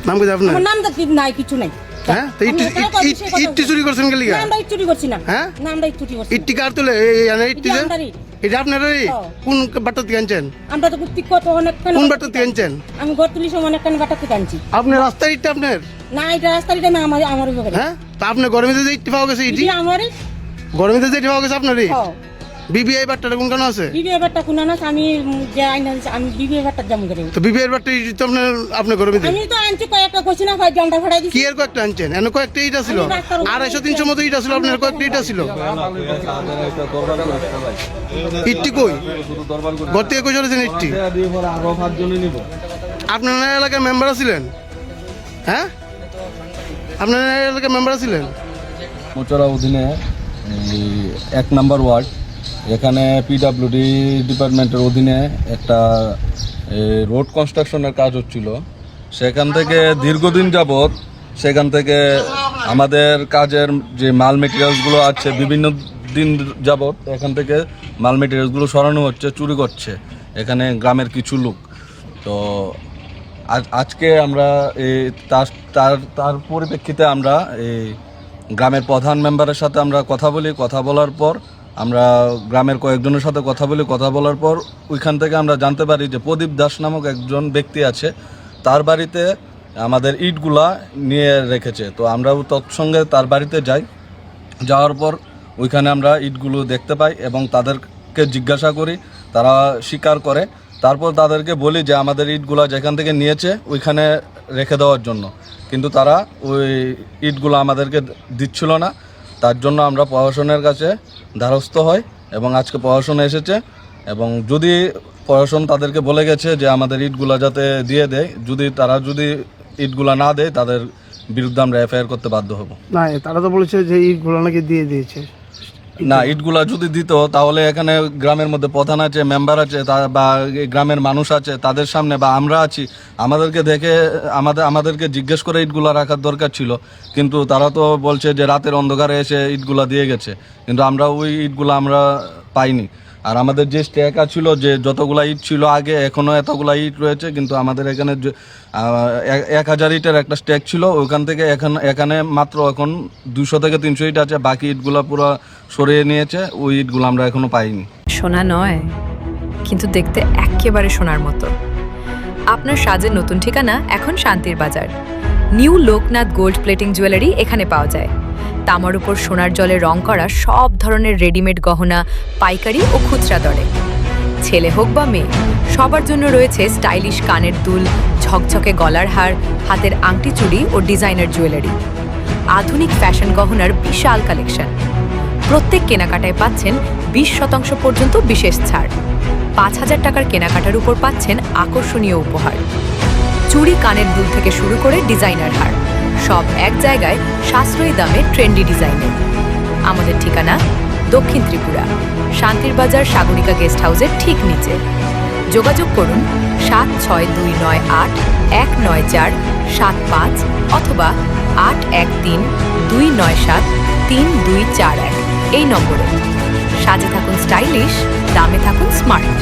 নাম কি আপনার? আমার নাম নাই, কিছু নাই। হ্যাঁ, তো ইটটি চুরি করছেন কে লিগা? না, আমরা ইট চুরি করছি না। হ্যাঁ, না, আমরা ইট চুরি করছি। ইটটি কার তুলে? ইটটি যে এটা আপনারই? কোন বাট্টা থেকে আনছেন? আমরা তো কুত্তি কত অনেক কোন বাট্টা থেকে আনছেন? আমি ঘর তুলি সময় অনেক কানে বাটা থেকে আনছি। আপনার রাস্তার ইটটা আপনার? না, এটা রাস্তার ইটা না, আমার ঘরে। হ্যাঁ, তা আপনি গরমে যে ইটটি পাওয়া গেছে ইটি? আমারই গরমে যে ইটটি পাওয়া গেছে আপনারই? বিবিআই বাট্টাটা কোন কানে আছে? বিবিআই বাট্টা কোন না, আমি যে আইনা আমি বিবিআই বাট্টা জাম করে। তো বিবিআই বাট্টা ইট তো আপনার গরমে আমি তো আনছি কয়েকটা, কইছি না ভাই জানটা ফাড়াই দিছি। কি এর কয়েকটা আনছেন? এনে কয়েকটা ইট ছিল, 250-300 মতো ইট ছিল, আপনার কয়েকটা ইট ছিল। ইটটি কই? ঘর থেকে কই চলেছেন ইটটি? আপনার এলাকার মেম্বার ছিলেন? হ্যাঁ, আপনার এলাকার মেম্বার ছিলেন? মোচরা অধীনে 1 নম্বর ওয়ার্ড, এখানে পিডাব্লিউডি ডিপার্টমেন্টের অধীনে একটা রোড কনস্ট্রাকশনের কাজ হচ্ছিল। সেখান থেকে দীর্ঘদিন যাবৎ সেখান থেকে আমাদের কাজের যে মাল মেটেরিয়ালসগুলো আছে বিভিন্ন দিন যাবৎ এখান থেকে মাল মেটেরিয়ালসগুলো সরানো হচ্ছে, চুরি করছে এখানে গ্রামের কিছু লোক। তো আজকে আমরা তার পরিপ্রেক্ষিতে আমরা এই গ্রামের প্রধান মেম্বারের সাথে আমরা কথা বলি। কথা বলার পর আমরা গ্রামের কয়েকজনের সাথে কথা বলার পর ওইখান থেকে আমরা জানতে পারি যে প্রদীপ দাস নামক একজন ব্যক্তি আছে, তার বাড়িতে আমাদের ইটগুলা নিয়ে রেখেছে। তো আমরাও তৎসঙ্গে তার বাড়িতে যাই। যাওয়ার পর ওইখানে আমরা ইটগুলো দেখতে পাই এবং তাদেরকে জিজ্ঞাসা করি, তারা স্বীকার করে। তারপর তাদেরকে বলি যে আমাদের ইটগুলা যেখান থেকে নিয়েছে ওইখানে রেখে দেওয়ার জন্য, কিন্তু তারা ওই ইটগুলো আমাদেরকে দিচ্ছিল না। তার জন্য আমরা প্রশাসনের কাছে দ্বারস্থ হই এবং আজকে প্রশাসন এসেছে এবং যদি প্রশাসন তাদেরকে বলে গেছে যে আমাদের ইটগুলা যাতে দিয়ে দেয়, তারা যদি ইটগুলা না দেয় তাদের বিরুদ্ধে আমরা এফআইআর করতে বাধ্য হব। না, তারা তো বলেছে যে ইটগুলো নাকি দিয়ে দিয়েছে। না, ইটগুলা যদি দিত তাহলে এখানে গ্রামের মধ্যে প্রধান আছে, মেম্বার আছে, বা গ্রামের মানুষ আছে, তাদের সামনে বা আমরা আছি, আমাদেরকে দেখে আমাদেরকে জিজ্ঞেস করে ইটগুলা রাখার দরকার ছিল। কিন্তু তারা তো বলছে যে রাতের অন্ধকারে এসে ইটগুলা দিয়ে গেছে, কিন্তু আমরা ওই ইটগুলা আমরা পাইনি। আর আমাদের যে স্ট্যাক ছিল, যে যতগুলা ইট ছিল আগে, এখনও এতগুলা ইট রয়েছে, কিন্তু আমাদের এখানে 1000 ইটের একটা স্ট্যাক ছিল, ওইখান থেকে এখানে মাত্র এখন 200 থেকে 300 ইট আছে। বাকি ইটগুলা পুরো সরিয়ে নিয়েছে, ওই ইটগুলো আমরা এখনো পাইনি। সোনা নয়, কিন্তু দেখতে একেবারে সোনার মতো। আপনার সাজের নতুন ঠিকানা এখন শান্তির বাজার। New Loknath gold plating jewellery এখানে পাওয়া যায়। তামার উপর সোনার জলে রং করা সব ধরনের রেডিমেড গহনা পাইকারি ও খুচরা দরে। ছেলে হোক বা মেয়ে, সবার জন্য রয়েছে স্টাইলিশ কানের দুল, ঝকঝকে গলার হার, হাতের আংটি চুড়ি ও ডিজাইনার জুয়েলারি। আধুনিক ফ্যাশন গহনার বিশাল কালেকশন। প্রত্যেক কেনাকাটায় পাচ্ছেন 20% পর্যন্ত বিশেষ ছাড়। 5000 টাকার কেনাকাটার উপর পাচ্ছেন আকর্ষণীয় উপহার। চুড়ি, কানের দুল থেকে শুরু করে ডিজাইনার হার, সব এক জায়গায় সাশ্রয়ী দামে ট্রেন্ডি ডিজাইনে। আমাদের ঠিকানা দক্ষিণ ত্রিপুরা, শান্তির বাজার সাগরিকা গেস্ট হাউসের ঠিক নিচে। যোগাযোগ করুন 7629819475 অথবা 8132973241 এই নম্বরে। সাজে থাকুন স্টাইলিশ, দামে থাকুন স্মার্ট।